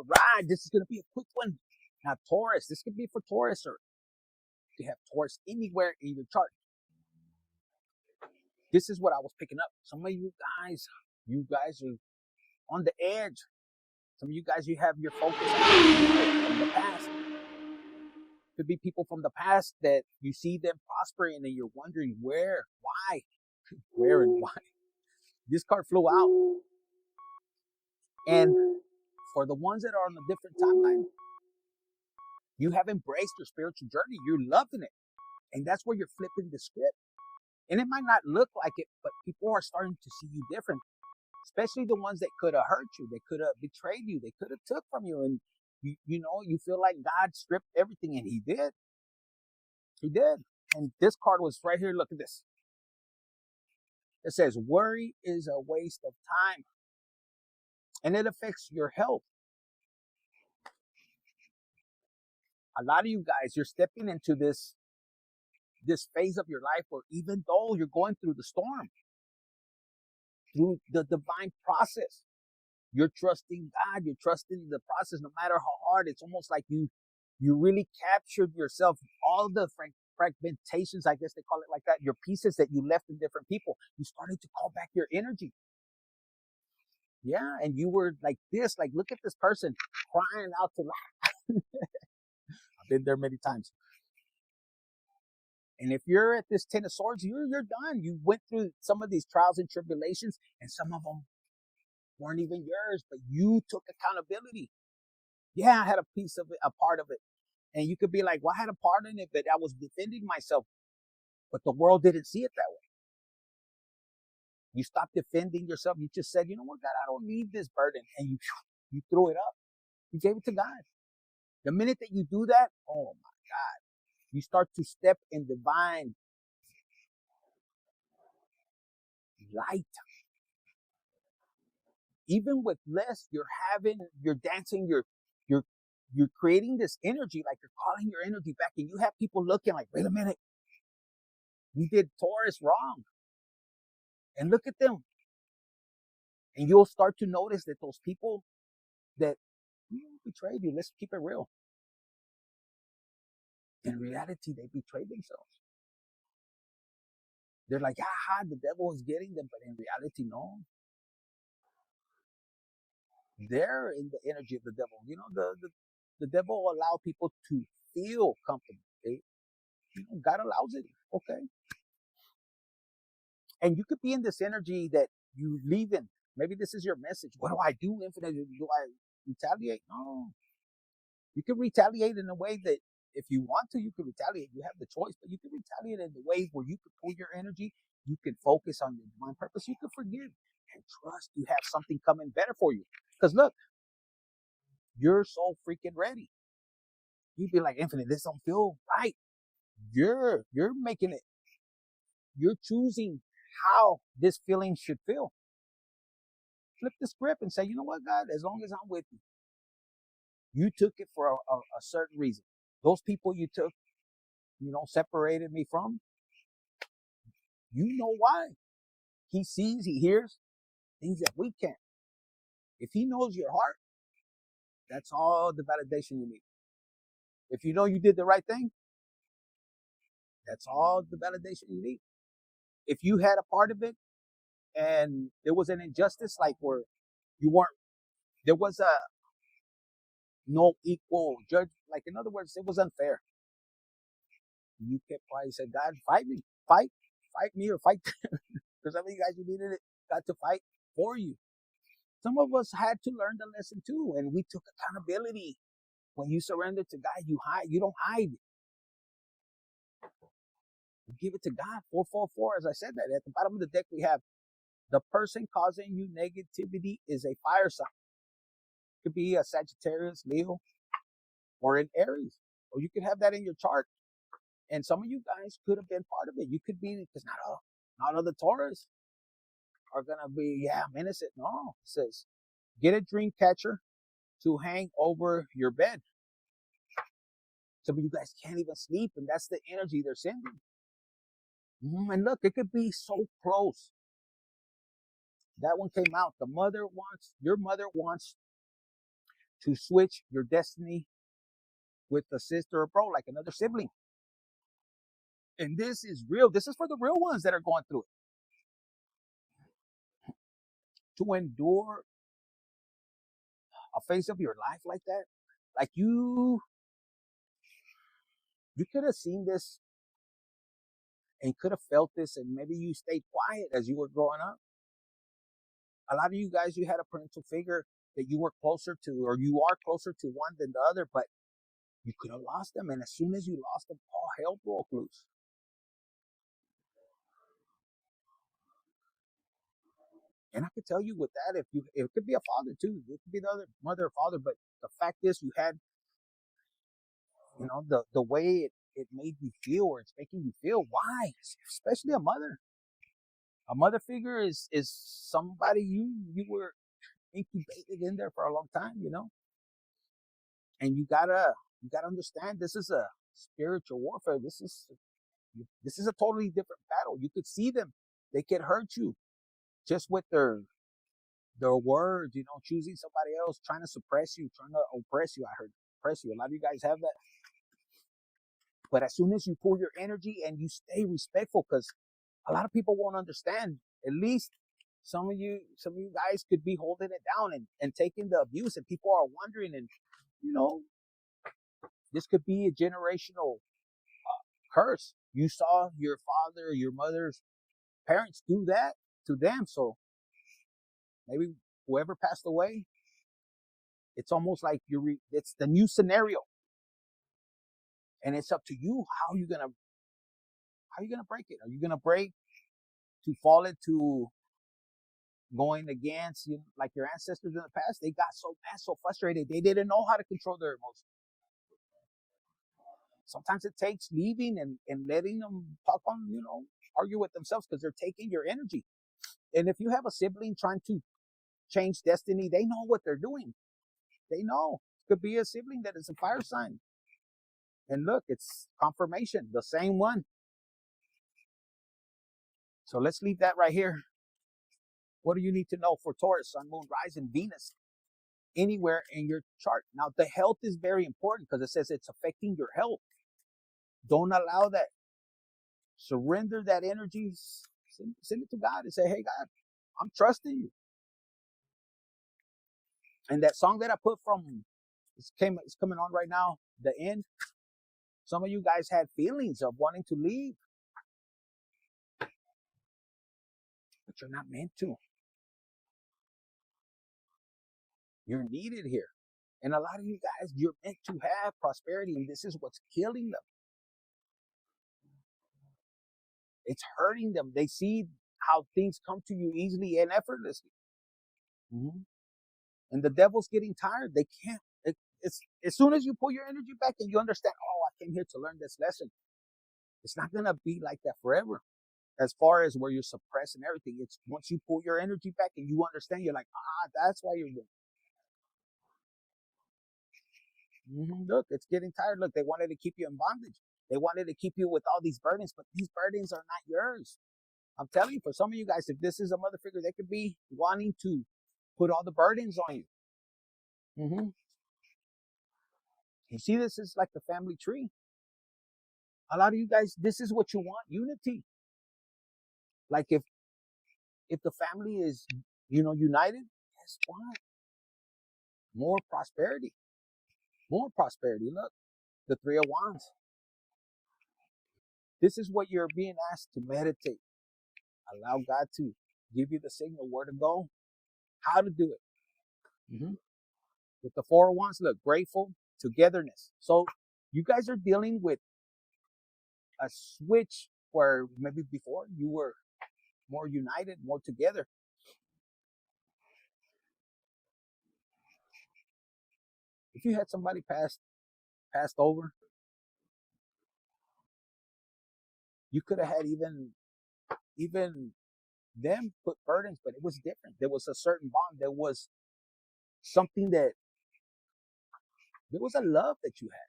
All right, this is going to be a quick one. Now, Taurus, this could be for Taurus, or you have Taurus anywhere in your chart. This is what I was picking up. Some of you guys are on the edge. Some of you guys, you have your focus from the past. Could be people from the past that you see them prospering and you're wondering where, why, where and why. This card flew out. And for the ones that are on a different timeline, you have embraced your spiritual journey. You're loving it. And that's where you're flipping the script. And it might not look like it, but people are starting to see you different. Especially the ones that could have hurt you. They could have betrayed you. They could have took from you. And you feel like God stripped everything, and he did. He did. And this card was right here. Look at this. It says, worry is a waste of time. And it affects your health. A lot of you guys, you're stepping into this phase of your life where even though you're going through the storm, through the divine process, you're trusting God, you're trusting the process no matter how hard. It's almost like you really captured yourself, all the fragmentations, I guess they call it like that, your pieces that you left in different people. You started to call back your energy. Yeah, and you were like this, like, look at this person crying out to life. I've been there many times. And if you're at this 10 of swords, you're done. You went through some of these trials and tribulations, and some of them weren't even yours, but you took accountability. Yeah, I had a piece of it, a part of it. And you could be like, well, I had a part in it, but I was defending myself. But the world didn't see it that way. You stopped defending yourself. You just said, you know what, God, I don't need this burden. And you threw it up. You gave it to God. The minute that you do that, oh my God, you start to step in divine light. Even with less, you're dancing, you're creating this energy, like you're calling your energy back, and you have people looking like, wait a minute, you did Taurus wrong. And look at them. And you'll start to notice that those people that betrayed you, let's keep it real. In reality, they betrayed themselves. They're like, aha, the devil is getting them. But in reality, no. They're in the energy of the devil. You know, the devil will allow people to feel comfortable. God allows it. Okay. And you could be in this energy that you leave in. Maybe this is your message. What do I do, Infinite? Do I retaliate? No. You can retaliate in a way that if you want to, you can retaliate. You have the choice, but you can retaliate in the ways where you can pull your energy. You can focus on your divine purpose. You can forgive and trust you have something coming better for you. Because look, you're so freaking ready. You'd be like, Infinite, this don't feel right. You're making it. You're choosing how this feeling should feel. Flip the script and say, you know what, God, as long as I'm with you, you took it for a certain reason. Those people you took, separated me from, you know why. He sees, he hears things that we can't. If he knows your heart, that's all the validation you need. If you know you did the right thing, that's all the validation you need. If you had a part of it and there was an injustice, like where there was no equal judge, like in other words, it was unfair. You kept quiet. You said, God, fight me, fight me, or fight. Because some of you guys who needed it got to fight for you. Some of us had to learn the lesson too, and we took accountability. When you surrender to God, you don't hide. You give it to God. 444, as I said that. At the bottom of the deck, we have the person causing you negativity is a fire sign. It could be a Sagittarius, Leo, or an Aries. Or you could have that in your chart. And some of you guys could have been part of it. You could be, because not all the Taurus are going to be, I'm innocent. No, it says, get a dream catcher to hang over your bed. Some of you guys can't even sleep, and that's the energy they're sending. And look, it could be so close. That one came out. Your mother wants to switch your destiny with a sister or bro, like another sibling. And this is real. This is for the real ones that are going through it. To endure a phase of your life like that, like you could have seen this and could have felt this, and maybe you stayed quiet as you were growing up. A lot of you guys, you had a parental figure that you were closer to, or you are closer to one than the other, but you could have lost them. And as soon as you lost them, all hell broke loose. And I could tell you with that, it could be a father too, it could be the other mother or father, but the fact is, you had, the way it made you feel, or it's making you feel. Why? Especially a mother. A mother figure is somebody you were incubated in there for a long time, and you gotta understand, this is a spiritual warfare. This is a totally different battle. You could see them; they could hurt you just with their words, choosing somebody else, trying to suppress you, trying to oppress you. I heard oppress you. A lot of you guys have that. But as soon as you pull your energy and you stay respectful, because a lot of people won't understand. At least some of you guys could be holding it down and taking the abuse, and people are wondering, and this could be a generational curse. You saw your father, your mother's parents do that to them, so maybe whoever passed away, it's almost like it's the new scenario, and it's up to you. How are you gonna break it? Are you gonna break to fall into going against, like your ancestors in the past? They got so mad, so frustrated, they didn't know how to control their emotions. Sometimes it takes leaving and letting them talk on, argue with themselves, because they're taking your energy. And if you have a sibling trying to change destiny, they know what they're doing. They know. It could be a sibling that is a fire sign. And look, it's confirmation, the same one. So let's leave that right here. What do you need to know for Taurus, Sun, Moon, Rising, Venus, anywhere in your chart? Now, the health is very important because it says it's affecting your health. Don't allow that. Surrender that energy. Send it to God and say, hey, God, I'm trusting you. And that song that I put from, it's coming on right now, the end. Some of you guys had feelings of wanting to leave, but you're not meant to. You're needed here. And a lot of you guys, you're meant to have prosperity, and this is what's killing them. It's hurting them. They see how things come to you easily and effortlessly. Mm-hmm. And the devil's getting tired. They can't. It's as soon as you pull your energy back and you understand, oh, I came here to learn this lesson. It's not going to be like that forever. As far as where you're suppressed and everything, it's once you pull your energy back and you understand, you're like, that's why you're doing. Mm-hmm. Look, it's getting tired. Look, they wanted to keep you in bondage. They wanted to keep you with all these burdens, but these burdens are not yours. I'm telling you, for some of you guys, if this is a mother figure, they could be wanting to put all the burdens on you. Mm-hmm. You see, this is like the family tree. A lot of you guys, this is what you want: unity. Like if the family is, united, guess what? More prosperity. More prosperity. Look, the Three of Wands. This is what you're being asked to meditate. Allow God to give you the signal where to go, how to do it. Mm-hmm. With the Four of Wands, look, grateful, togetherness. So you guys are dealing with a switch where maybe before you were more united, more together. If you had somebody passed over, you could have had even them put burdens, but it was different. There was a certain bond. There was something there was a love that you had.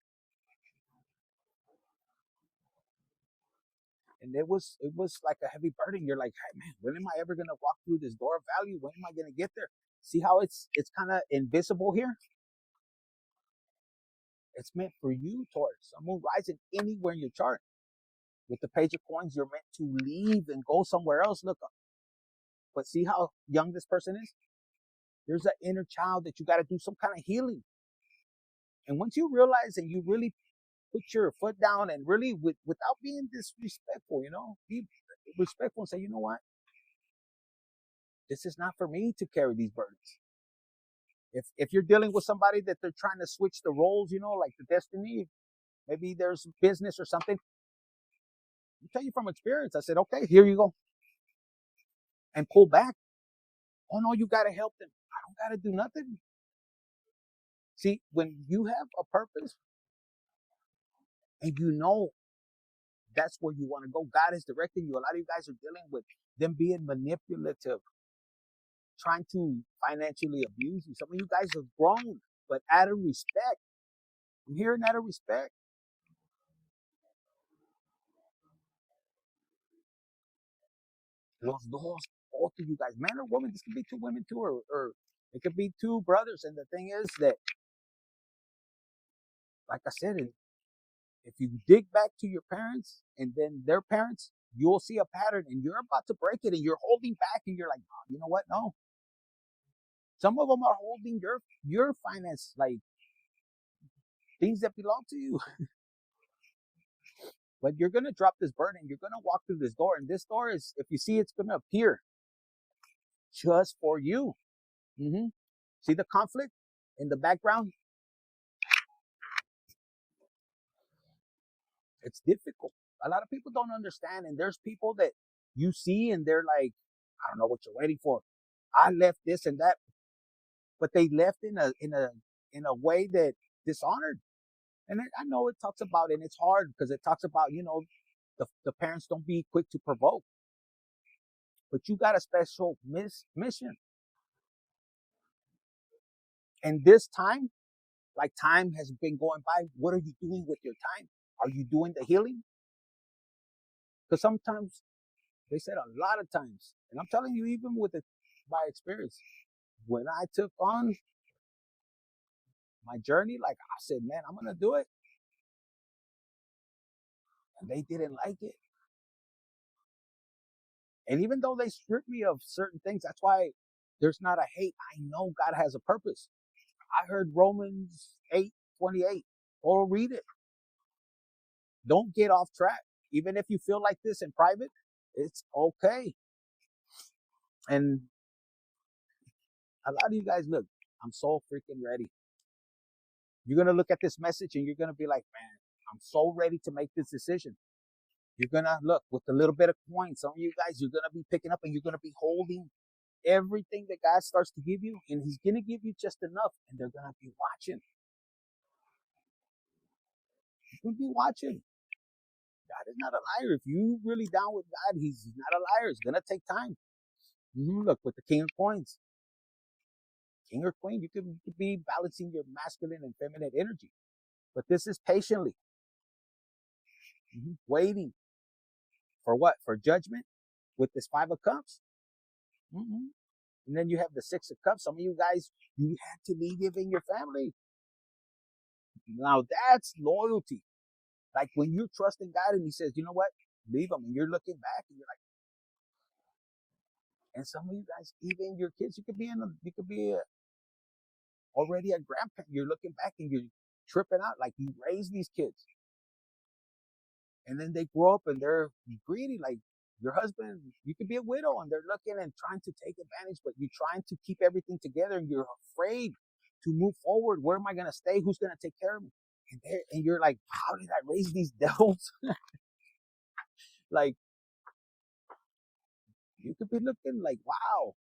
And it was like a heavy burden. You're like, hey man, when am I ever gonna walk through this door of value? When am I gonna get there? See how it's kind of invisible here? It's meant for you, Taurus. Sun, moon, rising anywhere in your chart. With the page of coins, you're meant to leave and go somewhere else. Look, but see how young this person is? There's an inner child that you got to do some kind of healing. And once you realize and you really put your foot down and really without being disrespectful, be respectful and say, you know what? This is not for me to carry these burdens. If you're dealing with somebody that they're trying to switch the roles, like the destiny, maybe there's business or something. I tell you from experience, I said, okay, here you go. And pull back. Oh no, you got to help them. I don't got to do nothing. See, when you have a purpose and that's where you want to go, God is directing you. A lot of you guys are dealing with them being manipulative, trying to financially abuse you. Some of you guys have grown, but out of respect. I'm hearing out of respect. Los dos, both of you guys, man or woman, this could be two women too, or it could be two brothers. And the thing is that, like I said, if you dig back to your parents and then their parents, you'll see a pattern and you're about to break it and you're holding back and you're like, oh, you know what? No. Some of them are holding your finance, like things that belong to you. But you're going to drop this burden. You're going to walk through this door. And this door is, if you see, it's going to appear just for you. Mm-hmm. See the conflict in the background? It's difficult. A lot of people don't understand. And there's people that you see and they're like, I don't know what you're waiting for. I left this and that. But they left in a way that dishonored. And I know it talks about, and it's hard because it talks about, the parents don't be quick to provoke. But you got a special mission. And this time, like time has been going by, what are you doing with your time? Are you doing the healing? Because sometimes, they said a lot of times, and I'm telling you, even with it by experience, when I took on my journey, like I said, man, I'm going to do it. And they didn't like it. And even though they strip me of certain things, that's why there's not a hate. I know God has a purpose. I heard Romans 8:28. Or read it. Don't get off track. Even if you feel like this in private, it's okay. And a lot of you guys, look, I'm so freaking ready. You're going to look at this message and you're going to be like, man, I'm so ready to make this decision. You're going to look with a little bit of coin. Some of you guys, you're going to be picking up and you're going to be holding everything that God starts to give you. And he's going to give you just enough. And they're going to be watching. You're going to be watching. God is not a liar. If you really down with God, he's not a liar. It's going to take time. Look, with the king of coins. King or queen, you could be balancing your masculine and feminine energy. But this is patiently. Waiting. For what? For judgment with this 5 of cups. And then you have the 6 of cups. Some of you guys, you had to leave even your family. Now that's loyalty. Like when you're trusting God and he says, you know what? Leave them. And you're looking back and you're like, and some of you guys, even your kids, you could be already a grandparent. You're looking back and you're tripping out. Like you raise these kids. And then they grow up and they're greedy. Like your husband, you could be a widow and they're looking and trying to take advantage, but you're trying to keep everything together and you're afraid to move forward. Where am I going to stay? Who's going to take care of me? And you're like, how did I raise these devils? Like, you could be looking like, wow,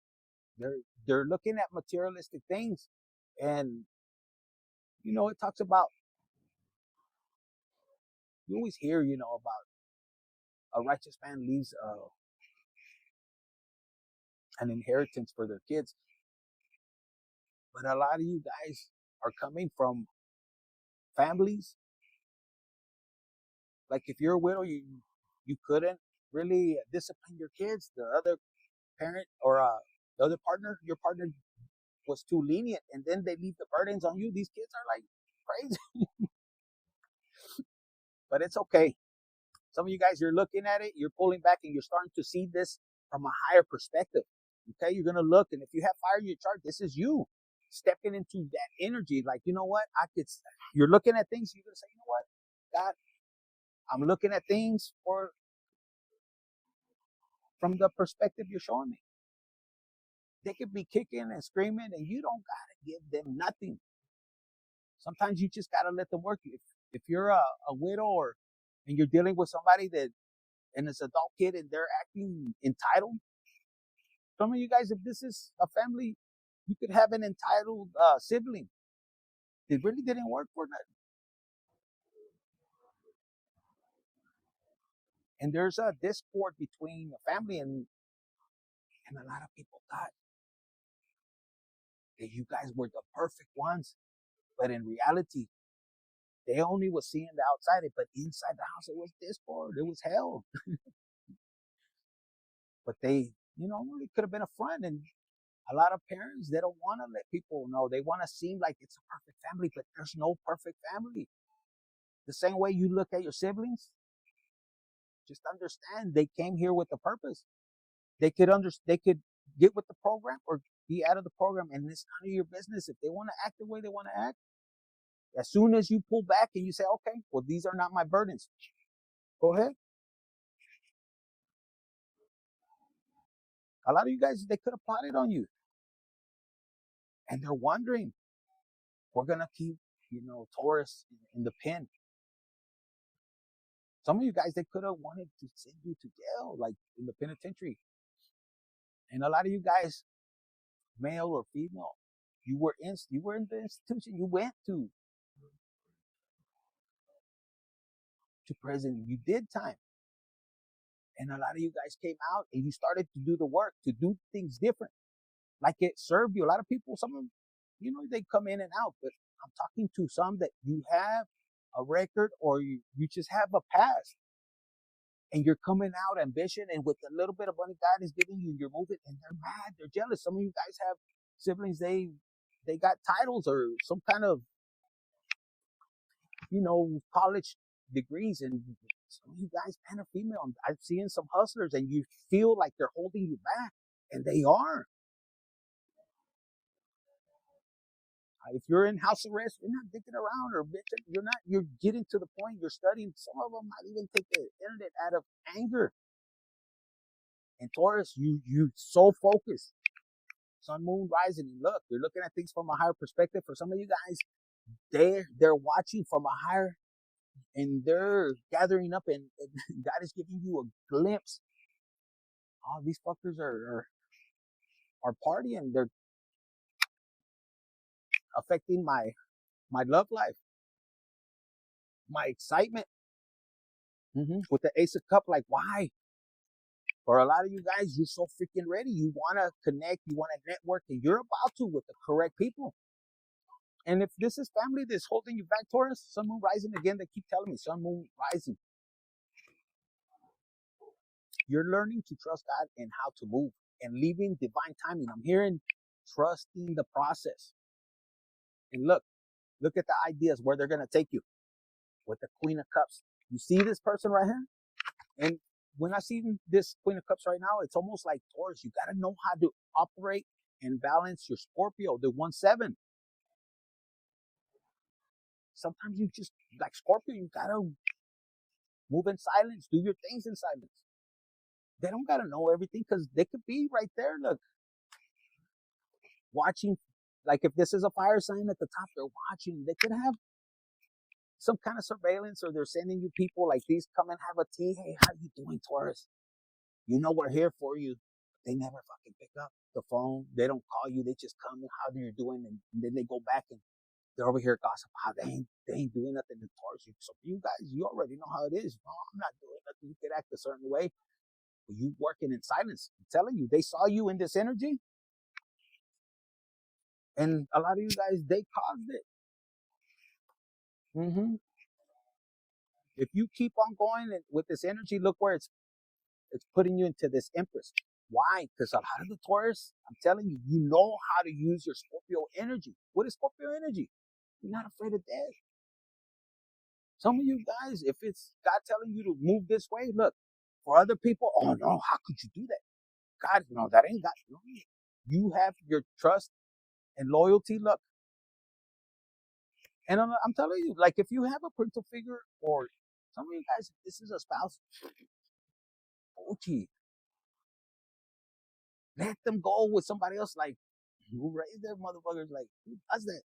they're looking at materialistic things. And, it talks about, you always hear, about a righteous man leaves an inheritance for their kids. But a lot of you guys are coming from families. Like if you're a widow, you couldn't really discipline your kids. The other parent or the other partner, your partner was too lenient, and then they leave the burdens on you. These kids are like crazy. But it's okay. Some of you guys, you're looking at it, you're pulling back, and you're starting to see this from a higher perspective. Okay, you're gonna look, and if you have fire in your chart, this is you stepping into that energy. Like, you know what? You're looking at things. You're gonna say, you know what, God, I'm looking at things from the perspective you're showing me. They could be kicking and screaming, and you don't gotta give them nothing. Sometimes you just gotta let them work. If you're a widow and you're dealing with somebody and it's an adult kid and they're acting entitled. Some of you guys, if this is a family, you could have an entitled sibling. It really didn't work for that. And there's a discord between the family, and a lot of people thought that you guys were the perfect ones. But in reality, they only was seeing the outside, but inside the house, it was discord. It was hell. But it could have been a front. And a lot of parents, they don't want to let people know. They want to seem like it's a perfect family, but there's no perfect family. The same way you look at your siblings, just understand they came here with a purpose. They could get with the program or be out of the program, and it's none of your business. If they want to act the way they want to act, as soon as you pull back and you say, okay, well, these are not my burdens, go ahead. A lot of you guys, they could have plotted on you. And they're wondering, we're going to keep, Taurus in the pen. Some of you guys, they could have wanted to send you to jail, like in the penitentiary. And a lot of you guys, male or female, you were in the institution. You went to prison. You did time. And a lot of you guys came out and you started to do the work, to do things different. Like it served you. A lot of people, some of them, they come in and out. But I'm talking to some that you have a record or you just have a past. And you're coming out ambition, and with the little bit of money God is giving you, you're moving, and they're mad, they're jealous. Some of you guys have siblings, they got titles or some kind of, college degrees, and some of you guys, man or female, I've seen some hustlers, and you feel like they're holding you back, and they are. If you're in house arrest, you're not dicking around or bitching. You're getting to the point, you're studying. Some of them might even take the internet out of anger. And Taurus, you so focused. Sun, moon, rising, and look, you're looking at things from a higher perspective. For some of you guys, they're watching from a higher, and they're gathering up, and God is giving you a glimpse. Oh, these fuckers are partying. They're affecting my love life, my excitement. With the Ace of Cup, like, why? For a lot of you guys, you're so freaking ready. You want to connect, you want to network, and you're about to with the correct people. And if this is family that's holding you back, Taurus, sun, moon, rising, again, they keep telling me, sun, moon, rising. You're learning to trust God and how to move and leaving divine timing. I'm hearing trusting the process. And look at the ideas where they're going to take you with the Queen of Cups. You see this person right here? And when I see this Queen of Cups right now, it's almost like Taurus. You got to know how to operate and balance your Scorpio, the 1-7. Sometimes you just, like Scorpio, you got to move in silence, do your things in silence. They don't got to know everything because they could be right there, look, watching. Like if this is a fire sign at the top, they're watching. They could have some kind of surveillance, or they're sending you people like these, come and have a tea. Hey, how you doing, Taurus? We're here for you. They never fucking pick up the phone. They don't call you. They just come and how you're doing, and then they go back and they're over here gossip. They ain't doing nothing to Taurus. So you guys, you already know how it is. No, I'm not doing nothing. You could act a certain way, but you working in silence. I'm telling you, they saw you in this energy, and a lot of you guys, they caused it. If you keep on going with this energy, look where it's putting you into this Empress. Why? Because a lot of the Taurus, I'm telling you, you know how to use your Scorpio energy. What is Scorpio energy? You're not afraid of death. Some of you guys, if it's God telling you to move this way, look, for other people, oh no, how could you do that? God, no, that ain't God. No. You have your trust and loyalty, look. And I'm telling you, like if you have a parental figure or some of you guys, if this is a spouse, okay, let them go with somebody else. Like, who raised their motherfuckers? Like, who does that?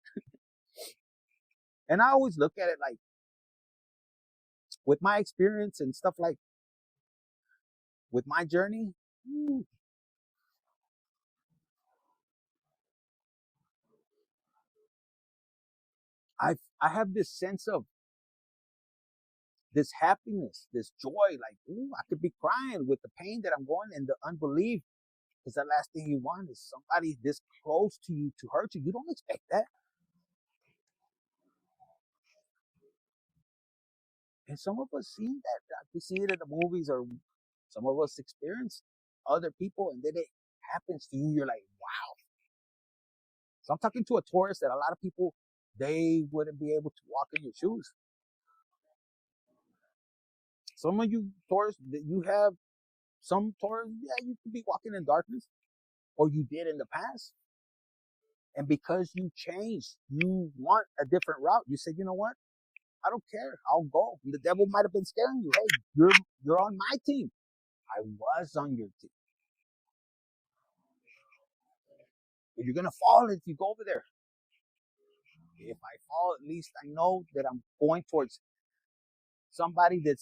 And I always look at it like, with my experience and stuff like, with my journey, I have this sense of this happiness, this joy. Like, ooh, I could be crying with the pain that I'm going and the unbelief. Because the last thing you want is somebody this close to you to hurt you. You don't expect that. And some of us see that. We see it in the movies, or some of us experience other people, and then it happens to you. You're like, wow. So I'm talking to a Taurus that a lot of people, they wouldn't be able to walk in your shoes. Some of you Taurus, that you have some Taurus, yeah, you could be walking in darkness, or you did in the past. And because you changed, you want a different route. You said, you know what? I don't care. I'll go. The devil might have been scaring you. Hey, you're on my team. I was on your team. But you're gonna fall if you go over there. If I fall, at least I know that I'm going towards somebody that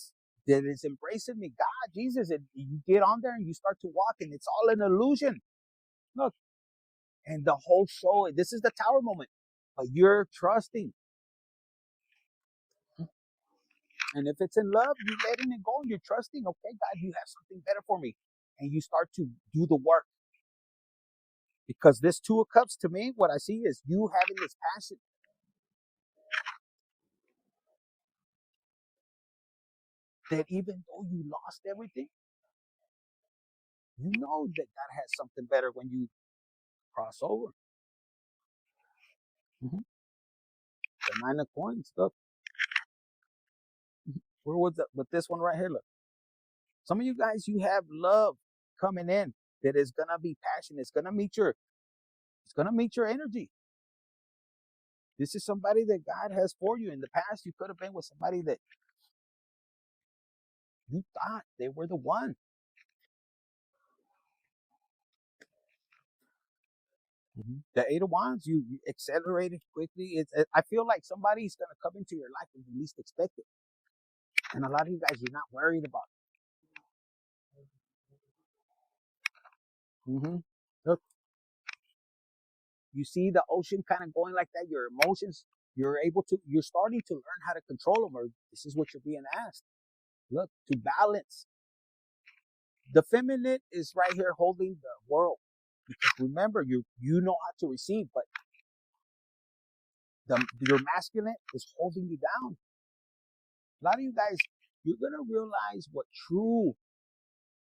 is embracing me. God, Jesus, and you get on there and you start to walk, and it's all an illusion. Look, and the whole show. This is the tower moment, but you're trusting. And if it's in love, you're letting it go and you're trusting, okay, God, you have something better for me. And you start to do the work. Because this Two of Cups, to me, what I see is you having this passion that even though you lost everything, you know that God has something better when you cross over. Mm-hmm. The Nine of Coins, look. Where was that? With this one right here, look. Some of you guys, you have love coming in that is gonna be passion. It's gonna meet your energy. This is somebody that God has for you. In the past, you could have been with somebody that you thought they were the one. Mm-hmm. The Eight of Wands, you accelerated quickly. I feel like somebody's going to come into your life when you least expect it. And a lot of you guys, you're not worried about it. Mm-hmm. Look, you see the ocean kind of going like that. Your emotions, you're starting to learn how to control them, or this is what you're being asked. Look, to balance. The feminine is right here holding the world. Because remember, you know how to receive, but your masculine is holding you down. A lot of you guys, you're going to realize what true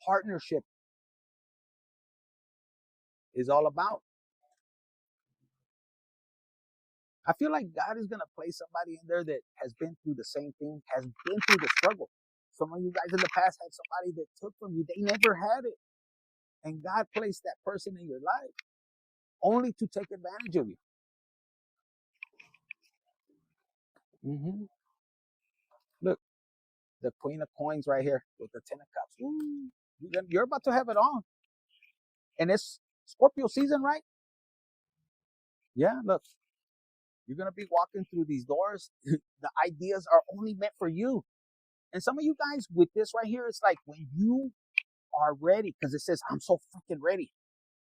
partnership is all about. I feel like God is going to place somebody in there that has been through the same thing, has been through the struggle. Some of you guys in the past had somebody that took from you. They never had it. And God placed that person in your life only to take advantage of you. Mm-hmm. Look, the Queen of Coins right here with the Ten of Cups. Ooh, you're about to have it on. And it's Scorpio season, right? Yeah, look, you're going to be walking through these doors. The ideas are only meant for you. And some of you guys with this right here, it's like when you are ready, because it says, I'm so freaking ready.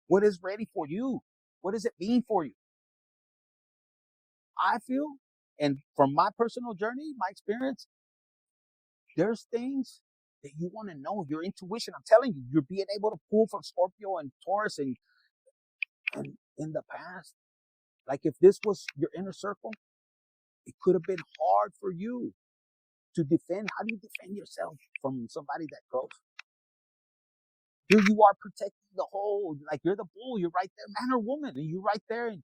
What is ready for you? What does it mean for you? I feel, and from my personal journey, my experience, there's things that you want to know. Your intuition, I'm telling you, you're being able to pull from Scorpio and Taurus and in the past. Like if this was your inner circle, it could have been hard for you to defend. How do you defend yourself from somebody that close? Here you are protecting the whole, like you're the bull, you're right there, man or woman, and you're right there, and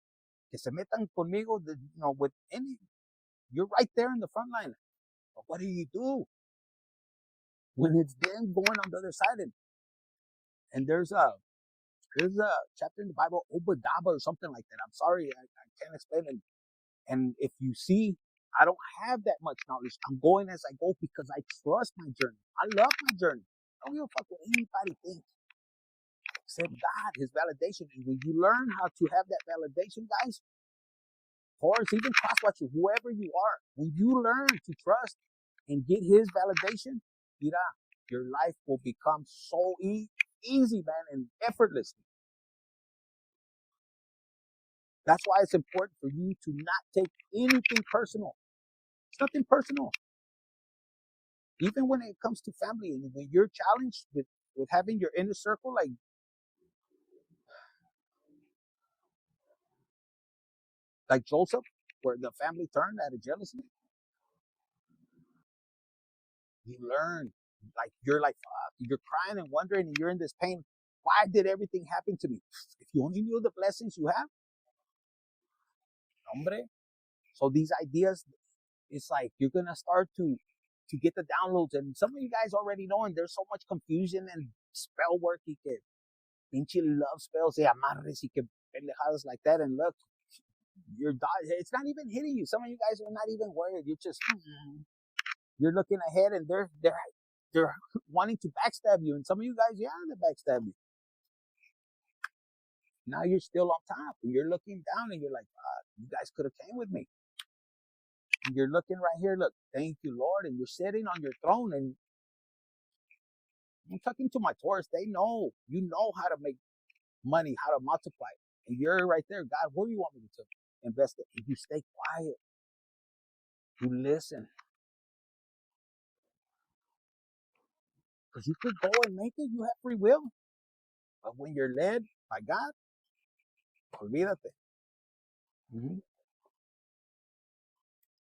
que se metan conmigo, with any, you're right there in the front line. But what do you do when it's them going on the other side? And there's a chapter in the Bible, Obadiah or something like that. I'm sorry, I can't explain it. And if you see, I don't have that much knowledge. I'm going as I go because I trust my journey. I love my journey. I don't give a fuck what anybody thinks except God, His validation. And when you learn how to have that validation, guys, Taurus, even cross-watcher, whoever you are, when you learn to trust and get His validation, mira, your life will become so easy, man, and effortless. That's why it's important for you to not take anything personal. It's nothing personal. Even when it comes to family, and when you're challenged with having your inner circle, like Joseph, where the family turned out of jealousy, you learn. Like you're like, fuck, you're crying and wondering, and you're in this pain. Why did everything happen to me? If you only knew the blessings you have, hombre. So these ideas, it's like you're gonna start to get the downloads, and some of you guys already know. And there's so much confusion and spell work. Y que pinche love spells, y amarres, y que pendejadas like that. And look, it's not even hitting you. Some of you guys are not even worried. You're just you're looking ahead, and they're wanting to backstab you. And some of you guys, yeah, they backstab you. Now you're still on top, and you're looking down, and you're like, you guys could have came with me. And you're looking right here. Look, thank you, Lord. And you're sitting on your throne, and I'm talking to my Taurus. They know, you know how to make money, how to multiply. And you're right there. God, where do you want me to invest it? If you stay quiet, you listen. Because you could go and make it. You have free will. But when you're led by God, olvídate.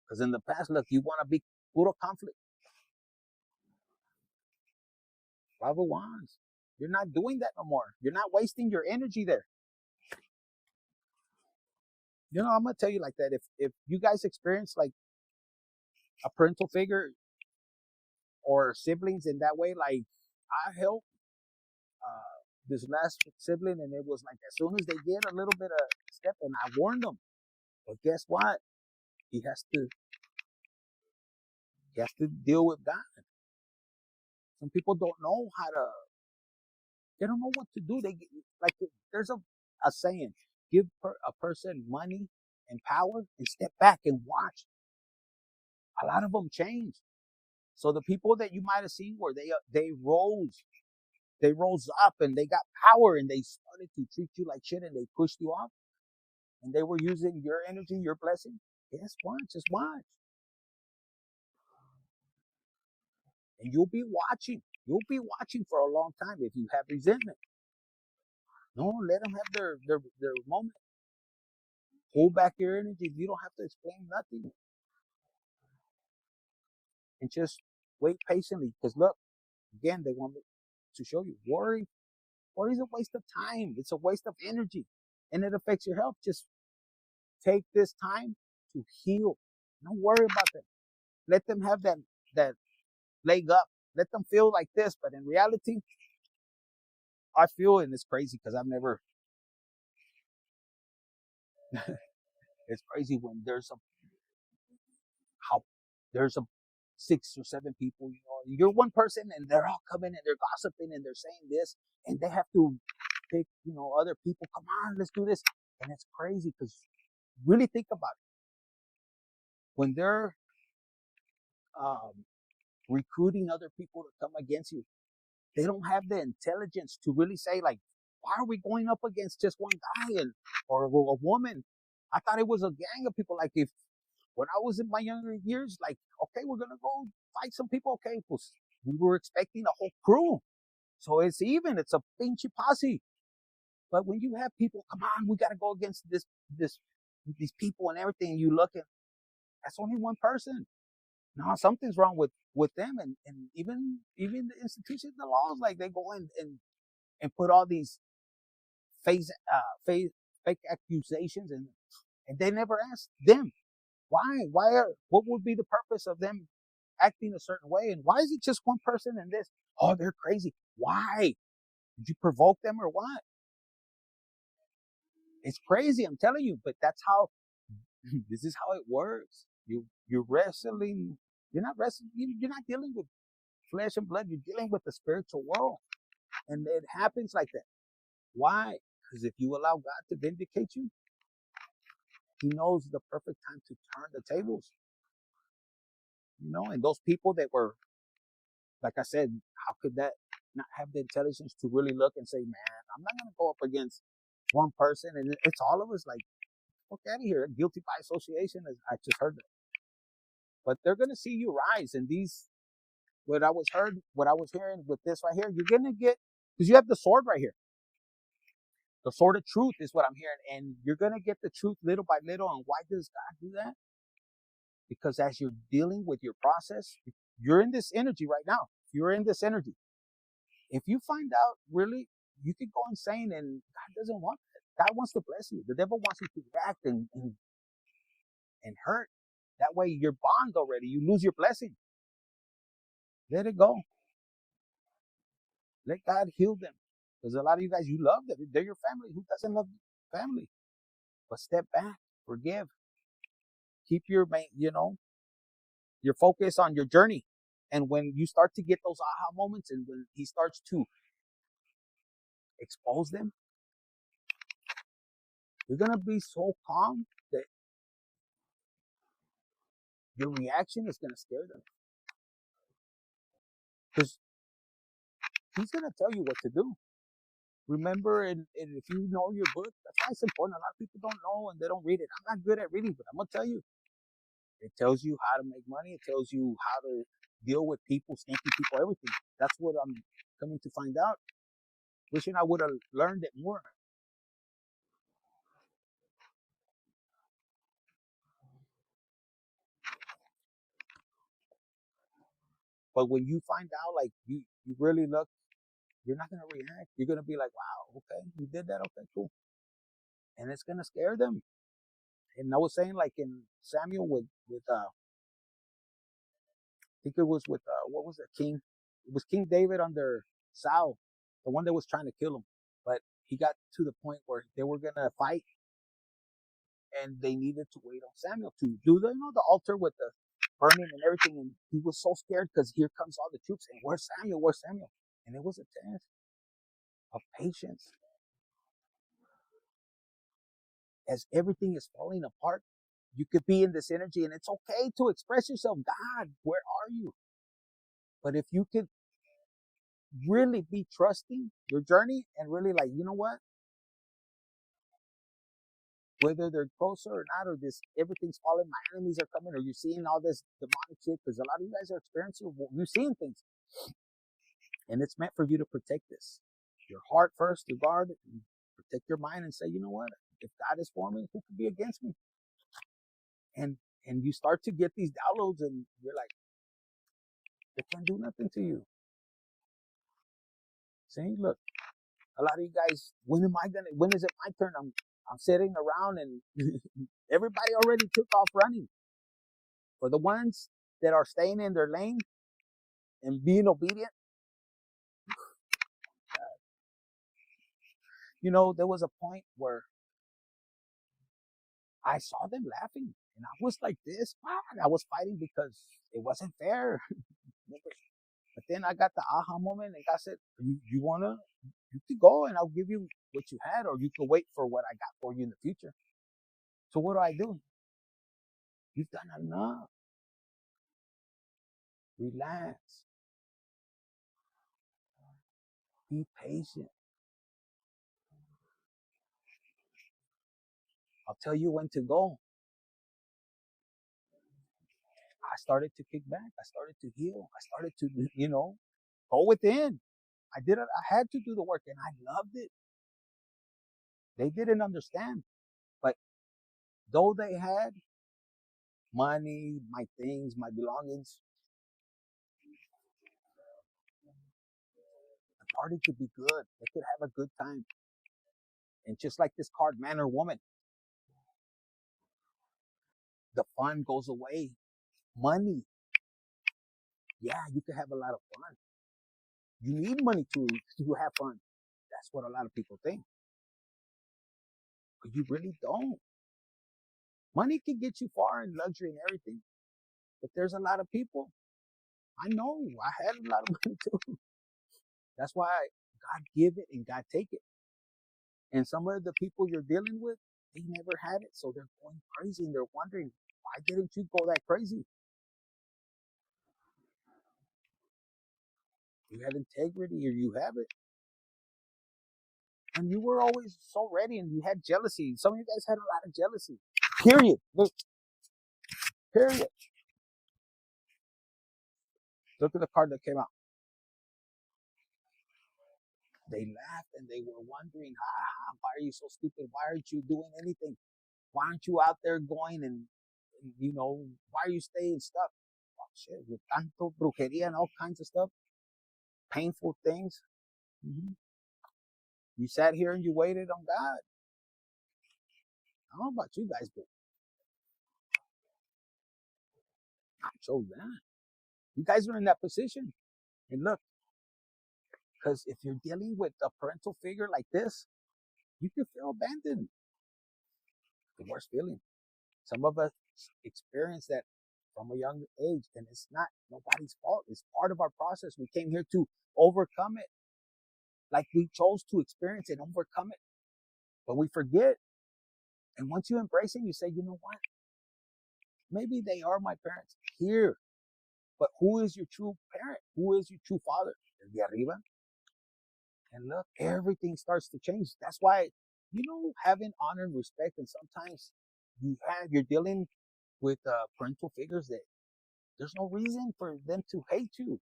Because in the past, look, you want to be puro conflict. Five of Wands. You're not doing that no more. You're not wasting your energy there. You know, I'm going to tell you like that. If you guys experience like a parental figure or siblings in that way, like I helped this last sibling, and it was like as soon as they get a little bit of step, and I warned them. But guess what? He has to deal with God. Some people don't know how to. They don't know what to do. They like there's a saying: give a person money and power, and step back and watch. A lot of them change. So the people that you might have seen where they rose up and they got power and they started to treat you like shit and they pushed you off and they were using your energy, your blessing. Guess what? Just watch. And you'll be watching. You'll be watching for a long time if you have resentment. No, let them have their moment. Hold back your energy. You don't have to explain nothing. And just wait patiently. Because look, again, they want to show you worry. Worry is a waste of time. It's a waste of energy. And it affects your health. Just take this time to heal. Don't worry about them. Let them have that leg up. Let them feel like this. But in reality, I feel, and it's crazy because I've never, it's crazy when how there's a 6 or 7 people, you're one person and they're all coming and they're gossiping and they're saying this and they have to pick, other people. Come on, let's do this. And it's crazy because really think about it. When they're recruiting other people to come against you, they don't have the intelligence to really say like, why are we going up against just one guy or a woman? I thought it was a gang of people. Like if when I was in my younger years, like, okay, we're gonna go fight some people. Okay, well, we were expecting a whole crew, so it's even. It's a pinchy posse. But when you have people, come on, we gotta go against these people and everything. And you look at that's only one person. No, something's wrong with them, and even the institutions, the laws, like they go in and put all these fake fake accusations, and they never ask them why what would be the purpose of them acting a certain way. And why is it just one person in this? Oh, they're crazy. Why? Did you provoke them or what? It's crazy, I'm telling you, but that's how, this is how it works. You're wrestling, you're not wrestling, you're not dealing with flesh and blood, you're dealing with the spiritual world. And it happens like that. Why? Because if you allow God to vindicate you, he knows the perfect time to turn the tables. And those people that were, like I said, how could that not have the intelligence to really look and say, man, I'm not going to go up against one person. And it's all of us like, fuck out of here. Guilty by association. I just heard that. But they're going to see you rise. And what I was hearing with this right here, you're going to get, because you have the sword right here. The sword of truth is what I'm hearing. And you're going to get the truth little by little. And why does God do that? Because as you're dealing with your process, you're in this energy right now. You're in this energy. If you find out, really, you could go insane, and God doesn't want that. God wants to bless you. The devil wants you to react and hurt. That way you're bond already. You lose your blessing. Let it go. Let God heal them. Because a lot of you guys, you love them. They're your family. Who doesn't love family? But step back. Forgive. Keep your focus on your journey. And when you start to get those aha moments, and when he starts to expose them, you're going to be so calm that your reaction is going to scare them. Because he's going to tell you what to do. Remember, and if you know your book, that's why it's important. A lot of people don't know and they don't read it. I'm not good at reading, but I'm going to tell you. It tells you how to make money. It tells you how to deal with people, stinky people, everything. That's what I'm coming to find out. Wishing I would have learned it more. But when you find out, like, you really look, you're not going to react. You're going to be like, wow, okay, you did that. Okay, cool. And it's going to scare them. And I was saying, like, in Samuel I think it was with, what was it, King? It was King David under Saul, the one that was trying to kill him. But he got to the point where they were going to fight, and they needed to wait on Samuel to do the altar with the burning and everything. And he was so scared because here comes all the troops. And where's Samuel? Where's Samuel? And it was a test of patience. As everything is falling apart, you could be in this energy, and it's okay to express yourself. God, where are you? But if you could really be trusting your journey and really like, you know what? Whether they're closer or not, or this everything's falling, my enemies are coming, or you're seeing all this demonic shit, because a lot of you guys are experiencing, you're seeing things. And it's meant for you to protect this. Your heart first, your guard, and protect your mind and say, you know what? If God is for me, who could be against me? And you start to get these downloads, and you're like, they can't do nothing to you. See, look, a lot of you guys, when is it my turn? I'm sitting around, and everybody already took off running. For the ones that are staying in their lane and being obedient, there was a point where I saw them laughing, and I was like this. I was fighting because it wasn't fair. But then I got the aha moment, and God said, you could go, and I'll give you what you had, or you can wait for what I got for you in the future. So what do? You've done enough. Relax. Be patient. I'll tell you when to go. I started to kick back. I started to heal. I started to, go within. I did it. I had to do the work, and I loved it. They didn't understand. But though they had money, my things, my belongings, the party could be good. They could have a good time. And just like this card, man or woman, the fun goes away. Money Yeah, you can have a lot of fun. You need money to have fun. That's what a lot of people think. But you really don't. Money can get you far in luxury and everything. But there's a lot of people. I know. I had a lot of money too. That's why God give it and God take it. And some of the people you're dealing with, they never had it. So they're going crazy and they're wondering, why didn't you go that crazy? You had integrity or you have it. And you were always so ready and you had jealousy. Some of you guys had a lot of jealousy. Period. Look, period. Look at the card that came out. They laughed and they were wondering, why are you so stupid? Why aren't you doing anything? Why aren't you out there going and why are you staying stuck? Oh, shit, with tanto brujeria and all kinds of stuff, painful things. Mm-hmm. You sat here and you waited on God. I don't know about you guys, but I chose that. You guys are in that position. And look, because if you're dealing with a parental figure like this, you can feel abandoned. The worst feeling. Some of us experience that from a young age, and it's not nobody's fault. It's part of our process. We came here to overcome it. Like we chose to experience it, overcome it. But we forget. And once you embrace it, you say, you know what? Maybe they are my parents here. But who is your true parent? Who is your true father? El de arriba. And look, everything starts to change. That's why, having honor and respect, and sometimes you're dealing with parental figures that there's no reason for them to hate you.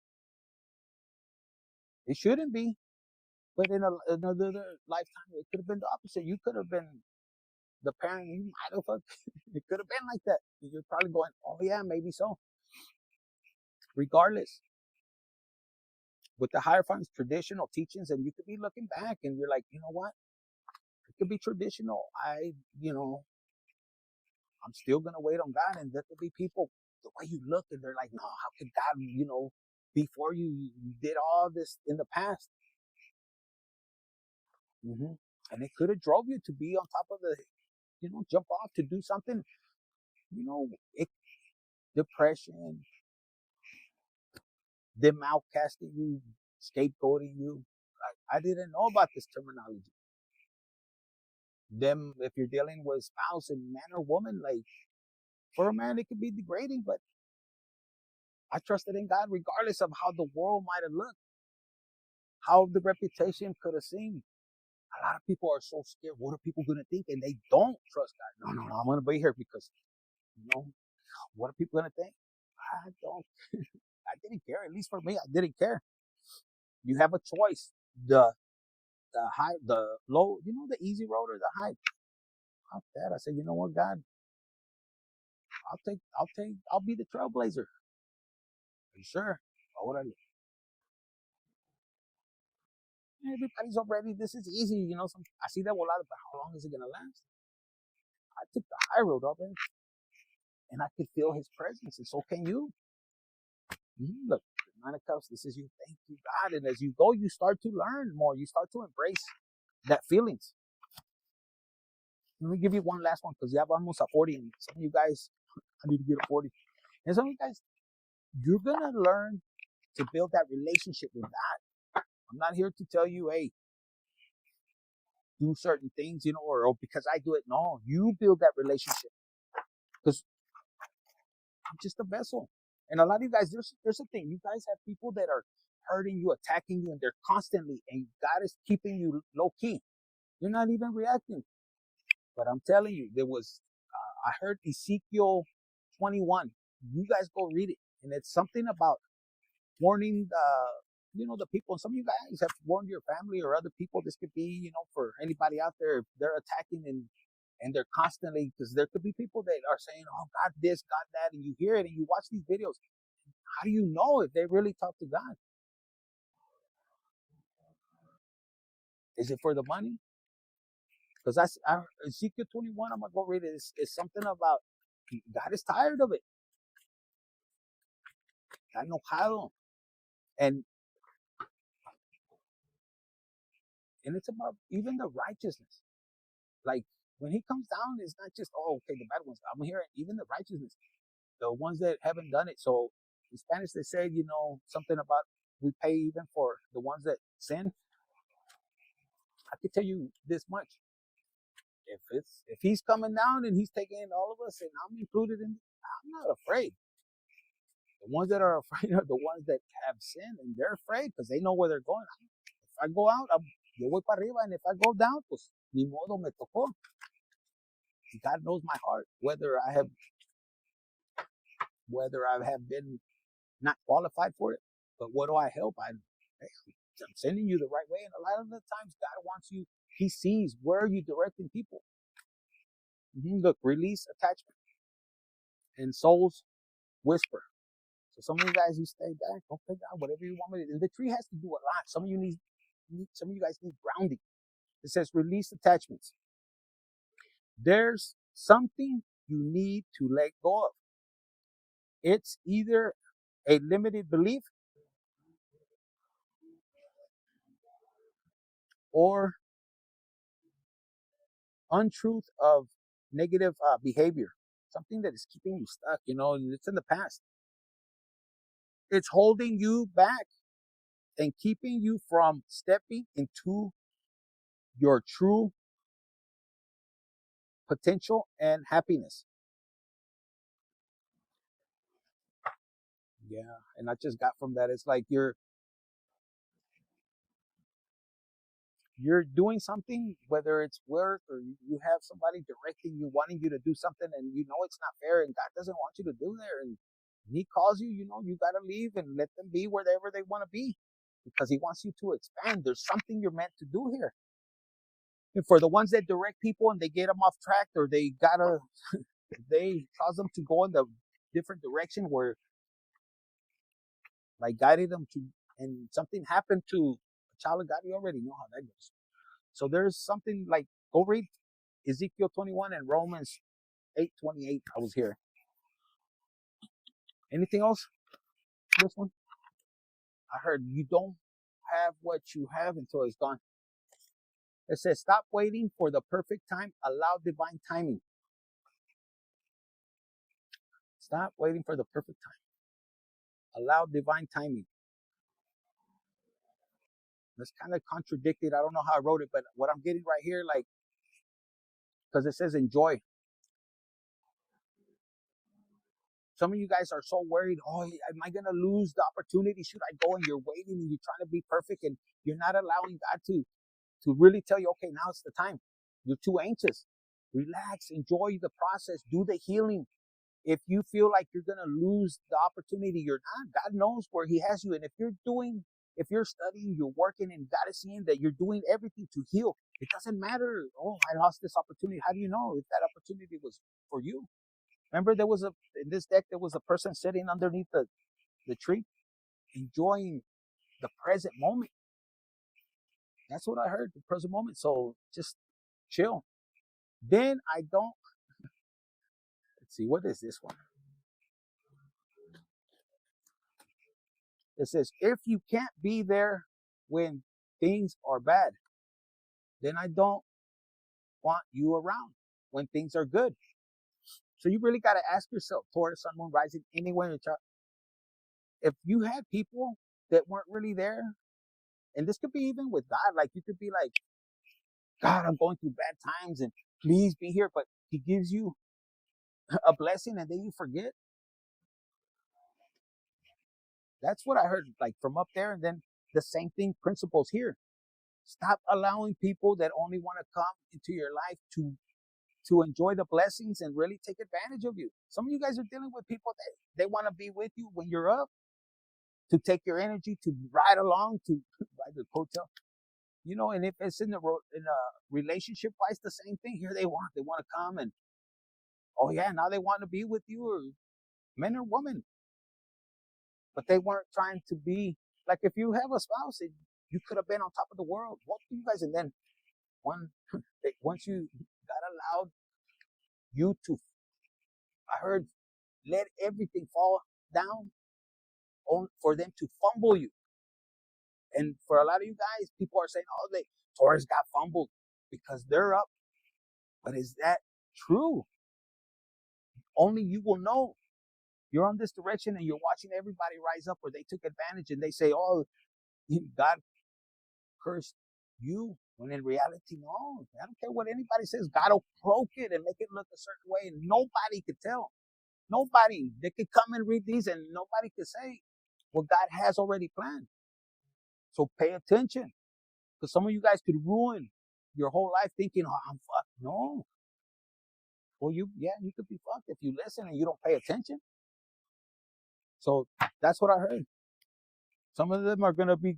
It shouldn't be. But in another lifetime, it could have been the opposite. You could have been the parent you might have fucked. It could have been like that. You're probably going, oh yeah, maybe so. Regardless, with the hierophants, traditional teachings, and you could be looking back and you're like, you know what? It could be traditional. I'm still gonna wait on God, and there could be people the way you look, and they're like, no, how could God, before you did all this in the past, and it could have drove you to be on top of the, jump off to do something, it, depression, them outcasting you, scapegoating you. I didn't know about this terminology. Them, if you're dealing with spouse and man or woman, like for a man, it could be degrading, but I trusted in God regardless of how the world might have looked, how the reputation could have seemed. A lot of people are so scared. What are people going to think? And they don't trust God. No, I'm going to be here because, what are people going to think? I don't. I didn't care. At least for me, I didn't care. You have a choice. The high, the low, the easy road or the high. Fuck that. I said, you know what, God, I'll be the trailblazer. Are you sure? Órale. Everybody's already, this is easy, I see that volada, but how long is it going to last? I took the high road up there, and I could feel his presence, and so can you. Look, Nine of Cups, this is you. Thank you, God. And as you go, you start to learn more. You start to embrace that feelings. Let me give you one last one, because you have almost a 40, and some of you guys, I need to get a 40. And some of you guys, you're going to learn to build that relationship with God. I'm not here to tell you, hey, do certain things, or because I do it. No, you build that relationship, because I'm just a vessel. And a lot of you guys, there's a thing. You guys have people that are hurting you, attacking you, and they're constantly, and God is keeping you low key. You're not even reacting. But I'm telling you, I heard Ezekiel 21. You guys go read it. And it's something about warning the people. And some of you guys have warned your family or other people. This could be, for anybody out there, if they're attacking and they're constantly, because there could be people that are saying, oh, God this, God that, and you hear it and you watch these videos. How do you know if they really talk to God? Is it for the money? Because Ezekiel 21, I'm going to go read it. It's something about God is tired of it. Está enojado. And it's about even the righteousness. Like when he comes down, it's not just, oh, okay, the bad ones. I'm hearing even the righteousness, the ones that haven't done it. So in Spanish, they said, something about we pay even for the ones that sin. I can tell you this much. If he's coming down and he's taking all of us and I'm included in, I'm not afraid. The ones that are afraid are the ones that have sin and they're afraid because they know where they're going. If I go out, yo voy para arriba, and if I go down, pues ni modo me tocó. God knows my heart, whether I have been not qualified for it. But what do I help? I'm sending you the right way, and a lot of the times God wants you. He sees where you're directing people. Look, release attachment and souls whisper. So some of you guys, you stay back. Okay, God, whatever you want me to do. And the tree has to do a lot. Some of you guys need grounding. It says release attachments. There's something you need to let go of. It's either a limited belief or untruth of negative behavior. Something that is keeping you stuck, it's in the past. It's holding you back and keeping you from stepping into your true potential and happiness. Yeah, and I just got from that. It's like you're doing something, whether it's work or you have somebody directing you, wanting you to do something, and it's not fair, and God doesn't want you to do there, and He calls you. You got to leave and let them be wherever they want to be, because He wants you to expand. There's something you're meant to do here. And for the ones that direct people and they get them off track, or they cause them to go in the different direction where, like, guided them to, and something happened to a child of God, you already know how that goes. So there's something like, go read Ezekiel 21 and Romans 8:28. I was here. Anything else? This one? I heard you don't have what you have until it's gone. It says, stop waiting for the perfect time. Allow divine timing. Stop waiting for the perfect time. Allow divine timing. That's kind of contradicted. I don't know how I wrote it, but what I'm getting right here, like, because it says enjoy. Some of you guys are so worried. Oh, am I going to lose the opportunity? Should I go? And you're waiting and you're trying to be perfect, and you're not allowing God to really tell you, okay, now it's the time. You're too anxious. Relax, enjoy the process, do the healing. If you feel like you're going to lose the opportunity, you're not. God knows where He has you. And if you're studying, you're working, and God is seeing that you're doing everything to heal, it doesn't matter. Oh, I lost this opportunity. How do you know if that opportunity was for you? Remember, in this deck, there was a person sitting underneath the tree, enjoying the present moment. That's what I heard, the present moment. So just chill. Then let's see, what is this one? It says, if you can't be there when things are bad, then I don't want you around when things are good. So you really got to ask yourself, Taurus, Sun, Moon, Rising, anywhere in your chart, if you had people that weren't really there, and this could be even with God, like you could be like, God, I'm going through bad times and please be here. But He gives you a blessing and then you forget. That's what I heard, like from up there. And then the same thing, principles here. Stop allowing people that only want to come into your life to enjoy the blessings and really take advantage of you. Some of you guys are dealing with people that they want to be with you when you're up, to take your energy, to ride along, to ride the coattail. And if it's in a relationship wise, the same thing. Here they want to come, and oh yeah, now they want to be with you, or men or women, but they weren't trying to be like, if you have a spouse, you could have been on top of the world, both of you guys, and then once you got allowed you to, I heard, let everything fall down. for them to fumble you. And for a lot of you guys, people are saying, oh, Taurus got fumbled because they're up. But is that true? Only you will know. You're on this direction and you're watching everybody rise up, or they took advantage and they say, oh, God cursed you. When in reality, no. I don't care what anybody says. God will cloak it and make it look a certain way, and nobody could tell. Nobody. They could come and read these and nobody could say what God has already planned. So pay attention, because some of you guys could ruin your whole life thinking, oh, I'm fucked. No. Well, you could be fucked if you listen and you don't pay attention. So that's what I heard. Some of them are going to be,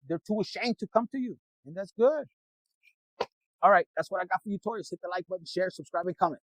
they're too ashamed to come to you. And that's good. All right. That's what I got for you, Taurus. Hit the like button, share, subscribe, and comment.